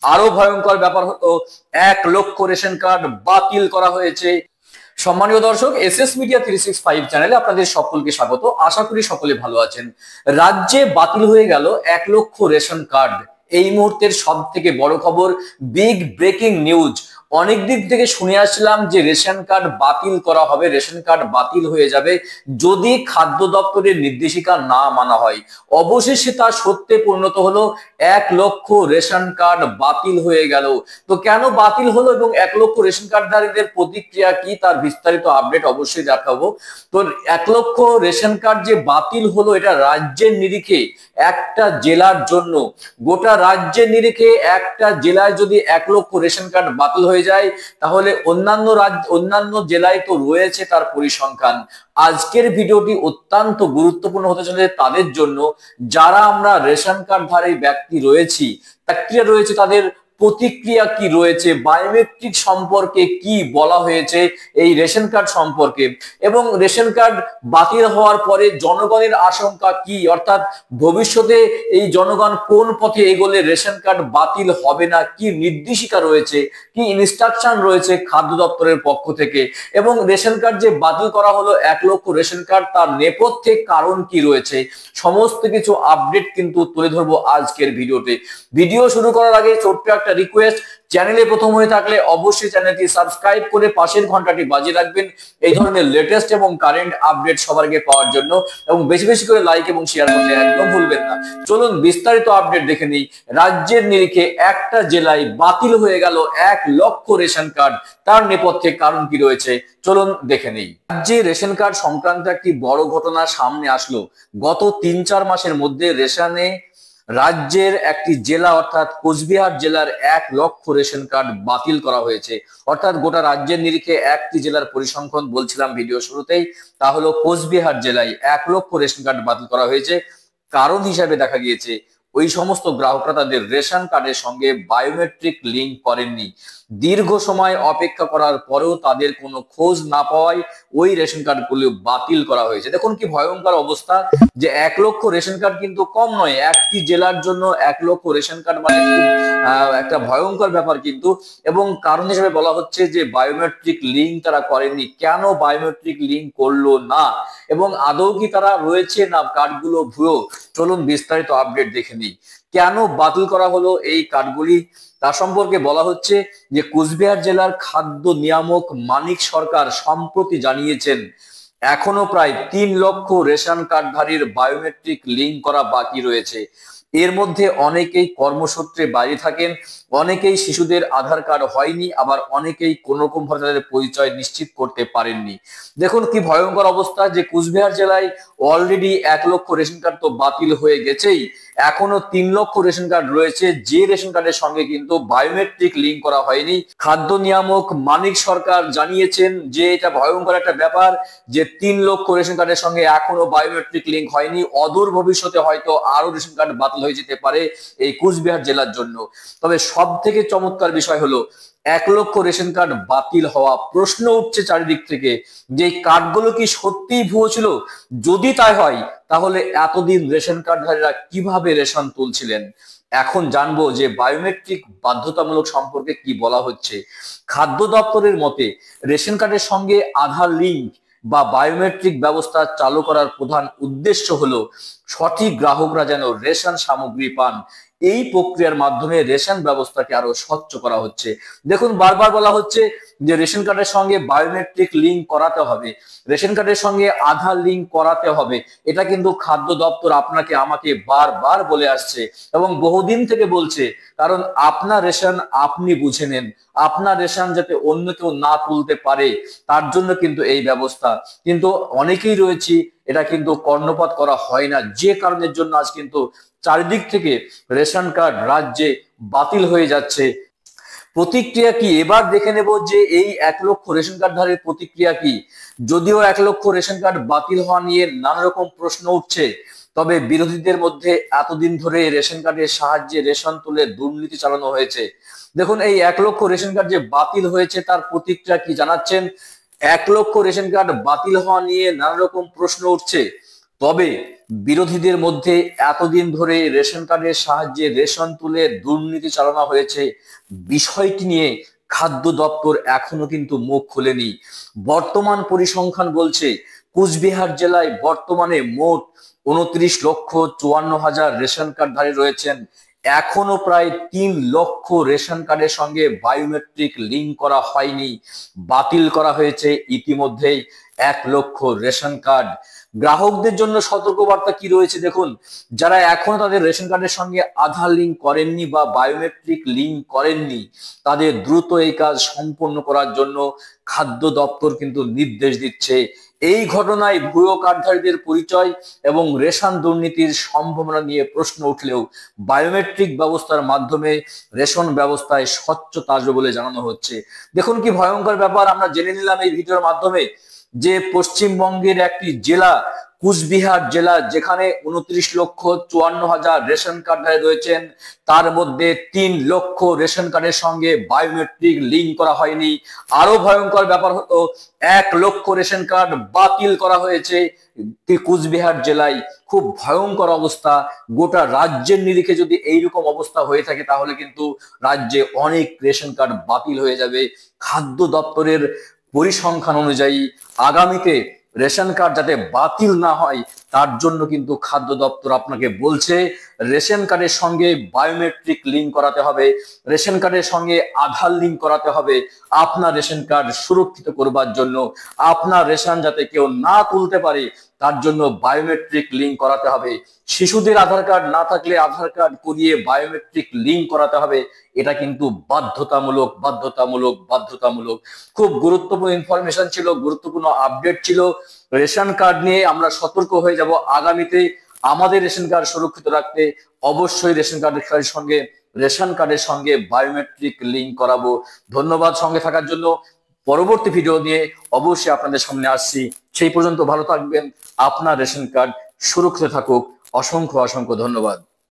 আরো ভয়ঙ্কর ব্যাপার হলো 1 লক্ষ রেশন কার্ড বাতিল করা হয়েছে। সম্মানীয় দর্শক, এসএস মিডিয়া 365 চ্যানেলে আপনাদের সকলকে স্বাগত। আশা করি সকলে ভালো আছেন। রাজ্যে বাতিল হয়ে গেল 1 লক্ষ রেশন কার্ড। এই মুহূর্তের সব থেকে বড় খবর, বিগ ব্রেকিং নিউজ। অনেক দিক থেকে শুনে আসছিলাম যে রেশন কার্ড বাতিল করা হবে, রেশন কার্ড বাতিল হয়ে যাবে যদি খাদ্য দপ্তরের নির্দেশিকা না মানা হয়। অবশেষে তা সত্যে পরিণত হলো, 1 লক্ষ রেশন কার্ড বাতিল হয়ে গেল। তো কেন বাতিল হলো এবং 1 লক্ষ রেশন কার্ডধারীদের প্রতিক্রিয়া কি, তার বিস্তারিত আপডেট অবশ্যই দেখাবো। তো 1 লক্ষ রেশন কার্ড যে বাতিল হলো, এটা রাজ্যের নিরিখে একটা জেলার জন্য, গোটা রাজ্যের নিরিখে একটা জেলায় যদি 1 লক্ষ রেশন কার্ড বাতিল হয়ে যায়, তাহলে অন্যান্য জেলায় তো রয়েছে তার পরিসংখ্যান। আজকের ভিডিওটি অত্যন্ত গুরুত্বপূর্ণ হতে চলেছে তাদের জন্য যারা আমরা রেশন কার্ডধারী ব্যক্তি রয়েছি, তাদের প্রতিক্রিয়া কি রয়েছে, বায়োমেট্রিক সম্পর্কে কি বলা হয়েছে এই রেশন কার্ড সম্পর্কে, এবং রেশন কার্ড বাতিল হওয়ার পরে জনগণের আশঙ্কা কি, অর্থাৎ ভবিষ্যতে এই জনগণ কোন পথে এগোলে রেশন কার্ড বাতিল হবে না, কি নির্দেশিকা রয়েছে, কি ইনস্ট্রাকশন রয়েছে খাদ্য দপ্তরের পক্ষ থেকে, এবং রেশন কার্ড যে বাতিল করা হলো 1 লক্ষ রেশন কার্ড, তার নেপথ্যে কারণ কি রয়েছে, সমস্ত কিছু আপডেট কিন্তু তুলে ধরবো আজকের ভিডিওতে। ভিডিও শুরু করার আগে ছোট্ট একটা রিকোয়েস্ট, চ্যানেলে প্রথম হয়ে থাকলে অবশ্যই চ্যানেলটি সাবস্ক্রাইব করে পাশের ঘন্টাটি বাজিয়ে রাখবেন এই ধরনের লেটেস্ট এবং কারেন্ট আপডেট সবার আগে পাওয়ার জন্য, এবং বেশি বেশি করে লাইক এবং শেয়ার করতে একদম ভুলবেন না। চলুন বিস্তারিত আপডেট দেখে নিই। রাজ্যের নিরিখে একটা জেলায় বাতিল হয়ে গেল 1 লক্ষ রেশন কার্ড, তার নেপথ্যে কারণ কি রয়েছে চলুন দেখে নেই। রাজ্যে রেশন কার্ড সংক্রান্ত একটি বড় ঘটনা সামনে আসলো। গত 3-4 মাসের মধ্যে রাজ্যের একটি জেলা অর্থাৎ কোচবিহার জেলার 1 লক্ষ রেশন কার্ড বাতিল করা হয়েছে। অর্থাৎ গোটা রাজ্যের নিরিখে একটি জেলার পরিসংখ্যান বলছিলাম ভিডিও শুরুতেই, তা হলো কোচবিহার জেলায় 1 লক্ষ রেশন কার্ড বাতিল করা হয়েছে। কারণ হিসাবে দেখা গিয়েছে ওই সমস্ত গ্রাহকরা তাদের রেশন কার্ডের সঙ্গে বায়োমেট্রিক লিংক করেননি। দীর্ঘ সময় অপেক্ষা করার পরেও তাদের কোনো খোঁজ না পাওয়ায় ওই রেশন কার্ডগুলো বাতিল করা হয়েছে। দেখুন কি ভয়ঙ্কর অবস্থা, যে 1 লক্ষ রেশন কার্ড কিন্তু কম নয়, একটি জেলার জন্য 1 লক্ষ রেশন কার্ড মানে খুব একটা ভয়ঙ্কর ব্যাপার কিন্তু। এবং কারণ হিসেবে বলা হচ্ছে যে বায়োমেট্রিক লিংক তারা করেননি। কেন বায়োমেট্রিক লিংক করলো না এবং আদৌ কি তারা রয়েছে না কার্ডগুলো ভুয়ো, চলুন বিস্তারিত আপডেট দেখে নিই। কেন বাতিল করা হলো এই কার্ডগুলি, তার সম্পর্কে বলা হচ্ছে যে কোচবিহার জেলার খাদ্য নিয়ামক মানিক সরকার সম্প্রতি জানিয়েছেন এখনো প্রায় 3 লক্ষ রেশন কার্ডধারীর বায়োমেট্রিক লিংক করা বাকি রয়েছে। এর মধ্যে অনেকেই কর্মসূত্রে বাইরে থাকেন, অনেকেই শিশুদের আধার কার্ড হয়নি, আবার অনেকেই কোন রকম ভাবে তাদের পরিচয় নিশ্চিত করতে পারেননি। দেখুন কি ভয়ঙ্কর অবস্থা, যে কোচবিহার জেলায় অলরেডি 1 লক্ষ রেশন কার্ড তো বাতিল হয়ে গেছেই, এখনো 3 লক্ষ রেশন কার্ড রয়েছে যে রেশন কার্ডের সঙ্গে কিন্তু বায়োমেট্রিক লিংক করা হয়নি। খাদ্য নিয়ামক মানিক সরকার জানিয়েছেন যে এটা ভয়ঙ্কর একটা ব্যাপার, যে 3 লক্ষ রেশন কার্ডের সঙ্গে এখনো বায়োমেট্রিক লিংক হয়নি। অদূর ভবিষ্যতে হয়তো আরো রেশন কার্ড বাতিল হয়ে যেতে পারে এই কোচবিহার জেলার জন্য। তবে সব থেকে চমৎকার বিষয় হলো 1 লক্ষ রেশন কার্ড বাতিল হওয়া। প্রশ্ন উঠছে চারিদিক থেকে যে কার্ডগুলো কি সত্যিই ভুয়ো ছিল? যদি তাই হয় তাহলে এতদিন রেশন কার্ডধারীরা কিভাবে রেশন তুলছিলেন। এখন জানবো যে বায়োমেট্রিক বাধ্যতামূলক সম্পর্কে কি বলা হচ্ছে। খাদ্য দপ্তরের মতে রেশন কার্ডের সঙ্গে আধার লিংক বা বায়োমেট্রিক ব্যবস্থা চালু করার প্রধান উদ্দেশ্য হলো সঠিক গ্রাহকরা যেন রেশন সামগ্রী পান। এই প্রক্রিয়ার মাধ্যমে রেশন ব্যবস্থাকে আরো স্বচ্ছ করা হচ্ছে। দেখুন বারবার বলা হচ্ছে যে রেশন কার্ডের সঙ্গে বায়োমেট্রিক লিংক করাতে হবে, রেশন কার্ডের সঙ্গে আধার লিংক করাতে হবে। এটা কিন্তু খাদ্য দপ্তর আপনাকে আমাকে বারবার বলে আসছে এবং বহুদিন থেকে বলছে, কারণ আপনার রেশন আপনি বুঝে নেন, আপনার রেশন যাতে অন্য কেউ না তুলতে পারে তার জন্য কিন্তু এই ব্যবস্থা। কিন্তু অনেকেই রয়েছি এটা কিন্তু কর্ণপাত করা হয় না, যে কারণের জন্য আজ কিন্তু চারিদিক থেকে রেশন কার্ড রাজ্যে বাতিল হয়ে যাচ্ছে। প্রতিক্রিয়া কি এবার দেখে নেব যে এই 1 লক্ষ রেশন কার্ডধারীর প্রতিক্রিয়া কি। যদিও 1 লক্ষ রেশন কার্ড বাতিল হওয়া নিয়ে নানা রকম প্রশ্ন উঠছে, তবে বিরোধীদের মধ্যে এতদিন ধরে রেশন কার্ডের সাহায্যে রেশন তুলে দুর্নীতি চালানো হয়েছে। দেখুন এই 1 লক্ষ রেশন কার্ড যে বাতিল হয়েছে তার প্রতিক্রিয়া কি জানাচ্ছেন। 1 লক্ষ রেশন কার্ড বাতিল হওয়া নিয়ে নানা রকম প্রশ্ন উঠছে, তবে বিরোধীদের মধ্যে এতদিন ধরে রেশন কার্ডের সাহায্যে রেশন তুলে দুর্নীতি চালানো হয়েছে, বিষয়টি নিয়ে খাদ্য দপ্তর এখনো কিন্তু মুখ খোলেনি। বর্তমান পরিসংখ্যান বলছে কুচবিহার জেলায় বর্তমানে মোট 29,54,000 রেশন কার্ডধারী রয়েছেন। এখনো প্রায় 3 লক্ষ রেশন কার্ডের সঙ্গে বায়োমেট্রিক লিঙ্ক করা হয়নি, বাতিল করা হয়েছে ইতিমধ্যেই 1 লক্ষ রেশন কার্ড। গ্রাহকদের জন্য সতর্কবার্তা কি রয়েছে দেখুন, যারা এখনো তাদের রেশন কার্ডের সঙ্গে আধার লিঙ্ক করেননি বা বায়োমেট্রিক লিঙ্ক করেননি, তাদের দ্রুত এই কাজ সম্পন্ন করার জন্য খাদ্য দপ্তর কিন্তু নির্দেশ দিচ্ছে। এই ঘটনায় ভুয়ো কার্ডধারীদের পরিচয় এবং রেশন দুর্নীতির সম্ভাবনা নিয়ে প্রশ্ন উঠলেও বায়োমেট্রিক ব্যবস্থার মাধ্যমে রেশন ব্যবস্থায় স্বচ্ছতা আসবে বলে জানানো হচ্ছে। দেখুন কি ভয়ঙ্কর ব্যাপার আমরা জেনে নিলাম এই ভিডিওর মাধ্যমে, যে পশ্চিমবঙ্গের একটি জেলা কুচবিহার জেলা, যেখানে 29,54,000 রেশন কার্ডধারী রয়েছেন, তার মধ্যে 3 লক্ষ রেশন কার্ডের সঙ্গে বায়োমেট্রিক লিঙ্ক করা হয়নি। আরো ভয়ঙ্কর ব্যাপার হলো 1 লক্ষ রেশন কার্ড বাতিল করা হয়েছে কুচবিহার জেলায়। খুব ভয়ঙ্কর অবস্থা। গোটা রাজ্যের নিরিখে যদি এইরকম অবস্থা হয়ে থাকে তাহলে কিন্তু রাজ্যে অনেক রেশন কার্ড বাতিল হয়ে যাবে। খাদ্য দপ্তরের পরিসংখ্যান অনুযায়ী আগামীতে রেশন কার্ড যাতে বাতিল না হয় তার জন্য কিন্তু খাদ্য দপ্তর আপনাকে বলছে রেশন কার্ডের সঙ্গে বায়োমেট্রিক লিঙ্ক করাতে হবে, রেশন কার্ডের সঙ্গে আধার লিঙ্ক করাতে হবে আপনার রেশন কার্ড সুরক্ষিত করবার জন্য। আপনার রেশন যাতে কেউ না তুলতে পারে তার জন্য বায়োমেট্রিক লিঙ্ক করাতে হবে। শিশুদের আধার কার্ড না থাকলে আধার কার্ড করিয়ে বায়োমেট্রিক লিঙ্ক করাতে হবে। এটা কিন্তু বাধ্যতামূলক বাধ্যতামূলক বাধ্যতামূলক। খুব গুরুত্বপূর্ণ ইনফরমেশন ছিল, গুরুত্বপূর্ণ আপডেট ছিল। রেশন কার্ড নিয়ে আমরা সতর্ক হয়ে যাব আগামীতে। আমাদের রেশন কার্ড সুরক্ষিত রাখতে অবশ্যই রেশন কার্ডের সঙ্গে বায়োমেট্রিক লিঙ্ক করাবো। ধন্যবাদ সঙ্গে থাকার জন্য। পরবর্তী ভিডিও নিয়ে অবশ্যই আপনাদের সামনে আসছি। সেই পর্যন্ত ভালো থাকবেন, আপনার রেশন কার্ড সুরক্ষিত থাকুক। অসংখ্য অসংখ্য ধন্যবাদ।